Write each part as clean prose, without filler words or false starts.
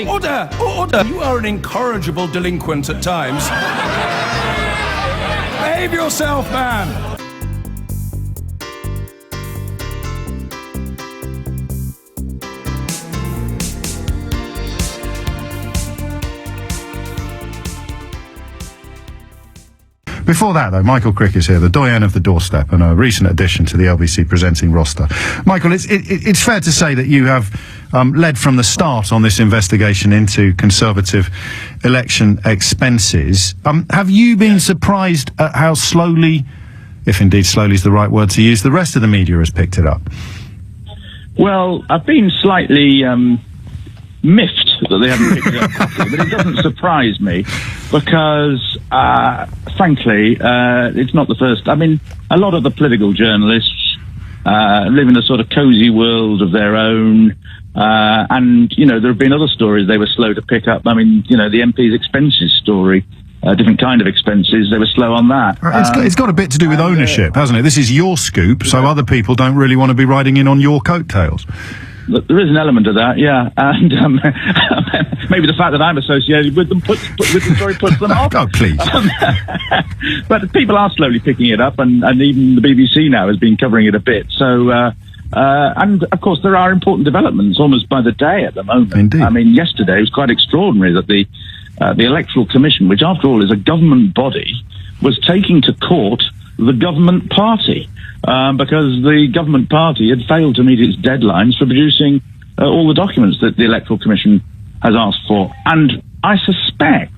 Order! Order! You are an incorrigible delinquent at times. Behave yourself, man! Before that, though, Michael Crick is here, the doyen of the doorstep, and a recent addition to the LBC presenting roster. Michael, it's fair to say that you have led from the start on this investigation into Conservative election expenses. Have you been surprised at how slowly, if indeed slowly is the right word to use, the rest of the media has picked it up? Well, I've been slightly miffed that they haven't picked it up properly, but it doesn't surprise me because, frankly, it's not the first. I mean, a lot of the political journalists live in a sort of cosy world of their own, and, you know, there have been other stories they were slow to pick up. I mean, you know, the MP's expenses story, different kind of expenses, they were slow on that. It's got a bit to do with ownership, hasn't it? This is your scoop, so other people don't really want to be riding in on your coattails. There is an element of that, yeah, and maybe the fact that I'm associated with them with the story puts them off. Oh, please. But people are slowly picking it up, and even the BBC now has been covering it a bit. So, and of course, there are important developments almost by the day at the moment. Indeed. I mean, yesterday it was quite extraordinary that the Electoral Commission, which after all is a government body, was taking to court the government party. Because the government party had failed to meet its deadlines for producing all the documents that the Electoral Commission has asked for. And I suspect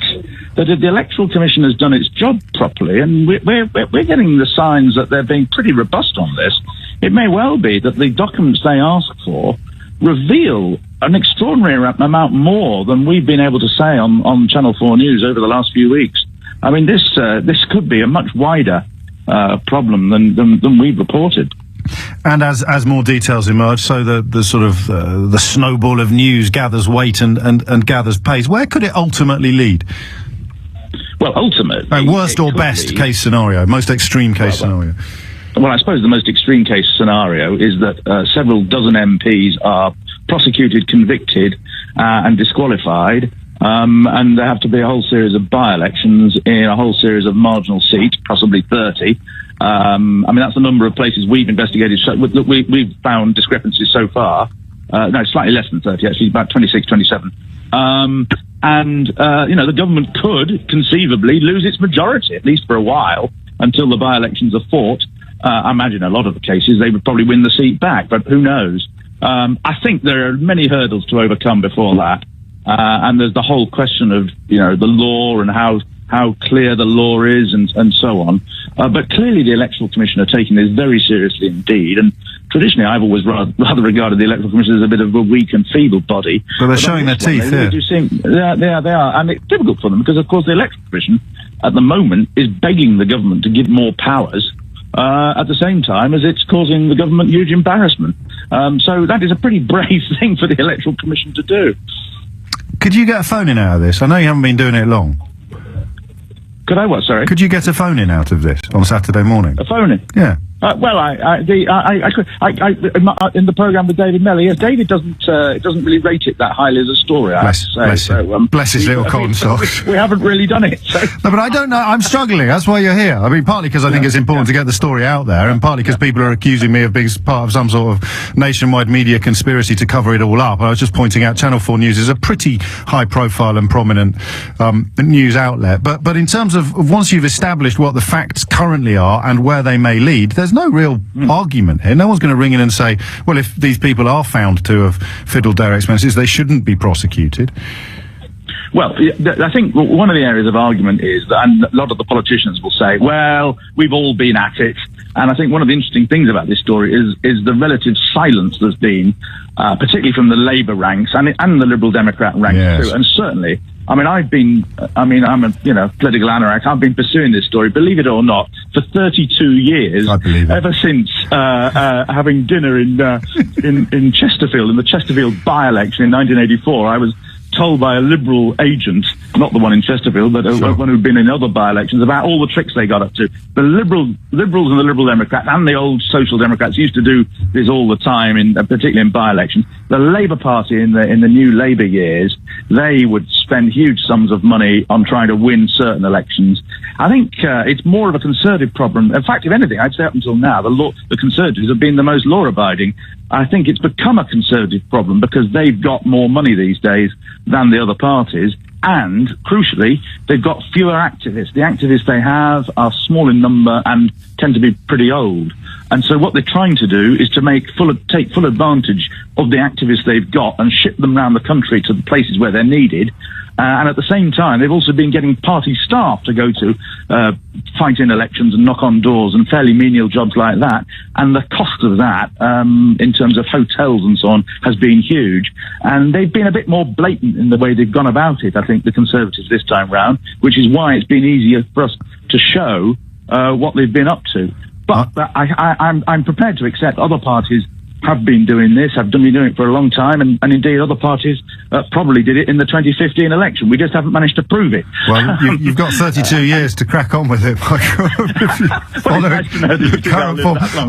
that if the Electoral Commission has done its job properly, and we're getting the signs that they're being pretty robust on this, it may well be that the documents they ask for reveal an extraordinary amount more than we've been able to say on Channel 4 News over the last few weeks. I mean, this could be a much wider problem than we've reported. And as more details emerge, so the sort of the snowball of news gathers weight and gathers pace, where could it ultimately lead? Well, ultimately, worst or best case scenario, most extreme case scenario. Well, I suppose the most extreme case scenario is that several dozen MPs are prosecuted, convicted, and disqualified. And there have to be a whole series of by-elections in a whole series of marginal seats, possibly 30. I mean, that's the number of places we've investigated. So, look, we've found discrepancies so far. No, slightly less than 30, actually, about 26, 27. And you know, the government could conceivably lose its majority, at least for a while, until the by-elections are fought. I imagine a lot of the cases, they would probably win the seat back, but who knows? I think there are many hurdles to overcome before that. And there's the whole question of, you know, the law and how clear the law is and so on. But clearly the Electoral Commission are taking this very seriously indeed. And traditionally I've always rather regarded the Electoral Commission as a bit of a weak and feeble body. But they're showing their teeth, yeah. They are. And it's difficult for them because, of course, the Electoral Commission at the moment is begging the government to give more powers at the same time as it's causing the government huge embarrassment. So that is a pretty brave thing for the Electoral Commission to do. Could you get a phone in out of this? I know you haven't been doing it long. Could I what, sorry? Could you get a phone in out of this on Saturday morning? A phone in? Yeah. Well, I could, in the programme with David Mellor, yes, David doesn't really rate it that highly as a story, I have to say. Bless him. Bless his little cotton socks. We haven't really done it. So. No, but I don't know. I'm struggling. That's why you're here. I mean, partly because I think it's important to get the story out there, and partly because people are accusing me of being part of some sort of nationwide media conspiracy to cover it all up. I was just pointing out Channel 4 News is a pretty high-profile and prominent news outlet. But in terms of once you've established what the facts currently are and where they may lead, there's no real argument here. No one's going to ring in and say, well, if these people are found to have fiddled their expenses, they shouldn't be prosecuted. Well, I think one of the areas of argument is that, and a lot of the politicians will say, well, we've all been at it. And I think one of the interesting things about this story is the relative silence there's been, particularly from the Labour ranks and the Liberal Democrat ranks too. And certainly, I'm a political anorak. I've been pursuing this story, believe it or not, for 32 years. I believe it. Ever since having dinner in Chesterfield, in the Chesterfield by-election in 1984. I was told by a Liberal agent, not the one in Chesterfield, but one who'd been in other by-elections, about all the tricks they got up to. The Liberals and the Liberal Democrats and the old Social Democrats used to do this all the time, particularly in by-elections. The Labour Party in the new Labour years, they would spend huge sums of money on trying to win certain elections. I think it's more of a Conservative problem. In fact, if anything, I'd say up until now, the Conservatives have been the most law-abiding. I think it's become a Conservative problem because they've got more money these days than the other parties. And, crucially, they've got fewer activists. The activists they have are small in number and tend to be pretty old. And so what they're trying to do is to take full advantage of the activists they've got and ship them around the country to the places where they're needed. And at the same time, they've also been getting party staff to go to fight in elections and knock on doors and fairly menial jobs like that. And the cost of that, in terms of hotels and so on, has been huge. And they've been a bit more blatant in the way they've gone about it, I think, the Conservatives this time round, which is why it's been easier for us to show what they've been up to. But I'm prepared to accept other parties have been doing this, have been doing it for a long time, and indeed other parties probably did it in the 2015 election. We just haven't managed to prove it. Well, you've got 32 years to crack on with it, Michael.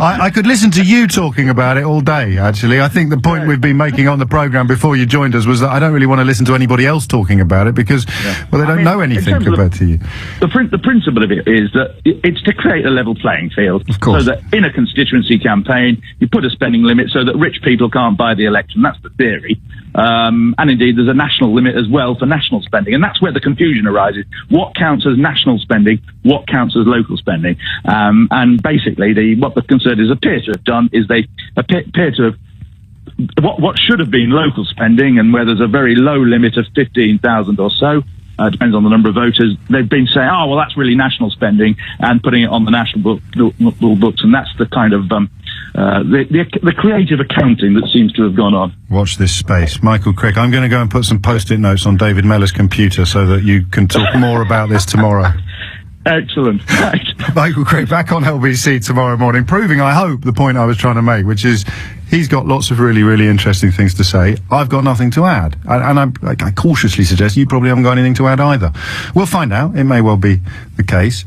I could listen to you talking about it all day, actually. I think the point we've been making on the programme before you joined us was that I don't really want to listen to anybody else talking about it because, well, they don't know anything compared to you. The principle of it is that it's to create a level playing field. Of course. So that in a constituency campaign, you put a spending limit so that rich people can't buy the election. That's the theory. And indeed, there's a national limit as well for national spending. And that's where the confusion arises. What counts as national spending? What counts as local spending? And basically, what the Conservatives appear to have done is they appear to have what should have been local spending, and where there's a very low limit of 15,000 or so, depends on the number of voters, they've been saying, oh, well, that's really national spending, and putting it on the national books, and that's the kind of the creative accounting that seems to have gone on. Watch this space. Michael Crick, I'm going to go and put some post-it notes on David Mellor's computer so that you can talk more about this tomorrow. Excellent. Right. Michael Crick back on LBC tomorrow morning, proving, I hope, the point I was trying to make, which is he's got lots of really, really interesting things to say. I've got nothing to add. And I cautiously suggest you probably haven't got anything to add either. We'll find out. It may well be the case.